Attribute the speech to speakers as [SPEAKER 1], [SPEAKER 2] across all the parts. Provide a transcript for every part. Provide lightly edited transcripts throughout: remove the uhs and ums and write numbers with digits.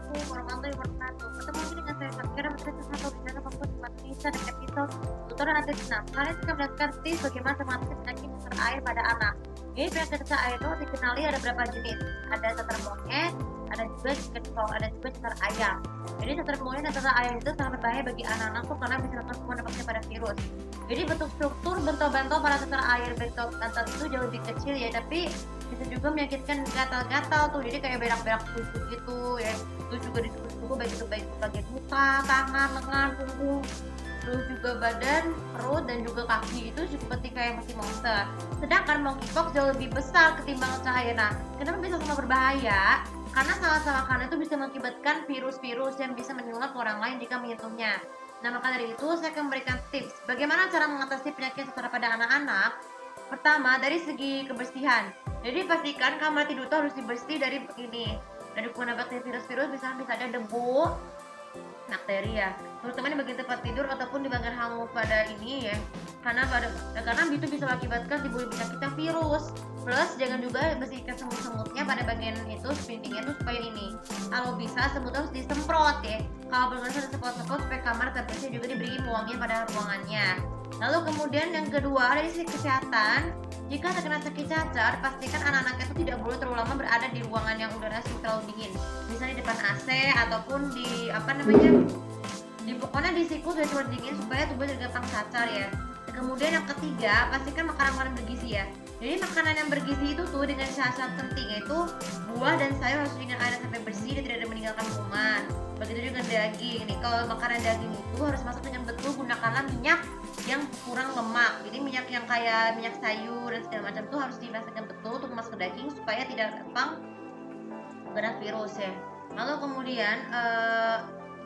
[SPEAKER 1] Assalamualaikum warahmatullahi wabarakatuh. Ketemu lagi dengan saya Safira, Menteri Kesehatan di channel Pembuat Indonesia dan episode tutorial anti senam. Kali ini akan melihatkan tips bagaimana mengatasi penyakit cacar air pada anak. Jadi penyakit cacar air itu dikenali ada berapa jenis. Ada cacar monyet, ada juga chicken pox, ada juga cacar ayam. Jadi cacar monyet dan cacar ayam itu sangat berbahaya bagi anak-anak tuh karena bisa melakukan dampaknya pada virus. Jadi bentuk struktur bentol-bentol pada cacar air bentuk atas itu jauh lebih kecil ya, tapi bisa juga menyakitkan gatal-gatal tuh, jadi kayak berak-berak susu gitu ya. Terus juga di suku baik itu bagian muka, tangan, lengan, punggung, terus juga badan, perut dan juga kaki itu seperti kayak masih monster. Sedangkan monkeypox jauh lebih besar ketimbang cahaya. Nah, kenapa bisa sama berbahaya? Karena salah-salah makanan itu bisa mengakibatkan virus-virus yang bisa menular ke orang lain jika menyentuhnya. Nah, maka dari itu saya akan memberikan tips bagaimana cara mengatasi penyakit cacar pada anak-anak. Pertama, dari segi kebersihan. Jadi pastikan kamar tidur itu harus dibersih dari dari kuman bakteri virus-virus, misalnya bisa ada debu, bakteri ya, terutama di bagian tempat tidur ataupun di bagian hangus pada ini ya, karena itu bisa mengakibatkan timbul penyakitnya virus. Plus jangan juga bersihkan semut-semutnya pada bagian itu sprintingnya itu supaya ini, kalau bisa semut harus disemprot ya, kalau belum bisa disemprot supaya kamar terbersih, juga diberi wangi pada ruangannya. Lalu kemudian yang kedua dari sisi kesehatan, jika terkena sakit cacar, pastikan anak-anak itu tidak boleh terlalu lama berada di ruangan yang udara terlalu dingin, misalnya di depan AC ataupun di pokoknya di siku sudah cuma dingin supaya tubuh tidak gampang cacar ya. Kemudian yang ketiga, pastikan makanan-makanan bergizi ya. Jadi makanan yang bergizi itu tuh dengan syarat penting, yaitu buah dan sayur harus dengan air sampai bersih dan tidak ada meninggalkan kuman. Begitu juga dengan daging nih. Kalau makanan daging itu harus masak dengan betul, gunakanlah minyak yang kurang lemak. Jadi minyak yang kayak minyak sayur dan segala macam itu harus dimasakkan betul untuk masuk ke daging supaya tidak gampang kena virus ya. Lalu kemudian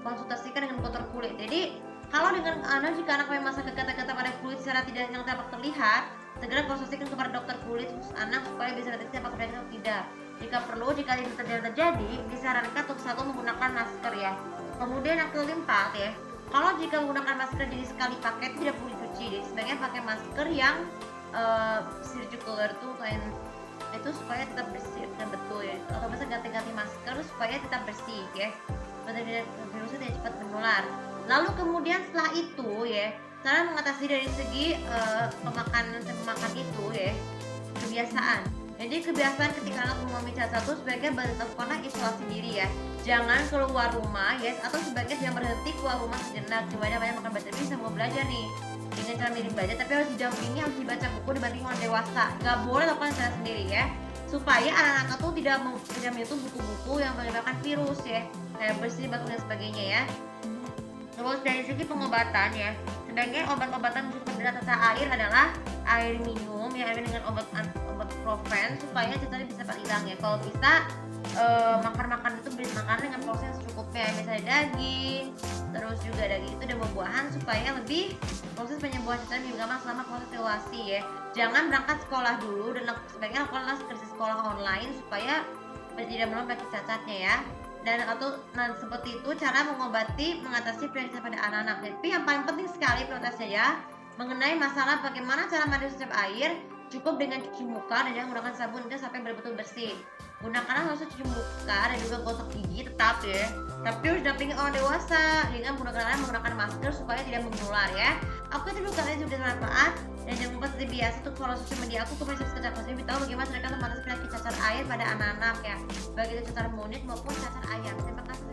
[SPEAKER 1] konsultasikan dengan dokter kulit. Jadi kalau dengan jika anak memang sakit kata-kata pada kulit secara tidak yang dapat terlihat, segera konsultasikan kepada dokter kulit khusus anak supaya bisa deteksi apakah penyakit atau tidak. Jika perlu, jika ini terjadi, disarankan untuk selalu menggunakan masker ya. Kemudian yang keempat ya, kalau jika menggunakan masker jadi sekali pakai itu tidak perlu dicuci. Jadi sebaiknya pakai masker yang circular tuh kayak itu supaya tetap bersih dan betul ya. Atau bisa ganti-ganti masker supaya tetap bersih ya. Supaya virusnya tidak cepat menular. Lalu kemudian setelah itu ya, cara mengatasi dari segi pemakan itu ya, kebiasaan. Jadi kebiasaan ketika anak mengalami cacar itu sebaiknya lakukanlah isolasi diri ya. Jangan keluar rumah ya, atau sebaiknya jangan berhenti keluar rumah sejenak. Coba banyak makan baca, bisa mau belajar nih dengan cara mirip belajar, tapi harus didampingi, harus dibaca buku dibanding orang dewasa. Gak boleh lakukan secara sendiri ya, supaya anak-anak tuh tidak menyentuh buku-buku yang menyebabkan virus ya, kayak bersih, batuk dan sebagainya ya. Terus dari segi pengobatan ya, sebaiknya obat-obatan untuk penderita cacar air adalah air minum ya, air dengan obat profen supaya cacarnya bisa cepat hilang ya. Kalau bisa makan itu beri makan dengan porsi yang secukupnya, misalnya daging, terus juga daging itu dan buah-buahan supaya lebih proses penyembuhan cacar lebih gampang selama proses evaluasi ya. Jangan berangkat sekolah dulu dan sebaiknya lakukanlah skripsi sekolah online supaya tidak menular penyakit cacatnya ya. Dan seperti itu cara mengatasi penyakit pada anak-anak. Tapi yang paling penting sekali prioritasnya ya, mengenai masalah bagaimana cara mandi setiap air, cukup dengan cuci muka dan jangan menggunakan sabun dan sampai betul-betul bersih. Gunakanlah harus cuci muka dan juga gosok gigi tetap ya, tapi harus dampingi orang dewasa dengan menggunakan masker supaya tidak menular ya. Aku itu kalian sudah bermanfaat dan jangan lupa seperti biasa untuk follow sosial media aku untuk subscribe channel lebih tahu bagaimana mereka mengatasi penyakit cacar air pada anak-anak ya, baik itu cacar monyet maupun cacar ayam. Terima kasih.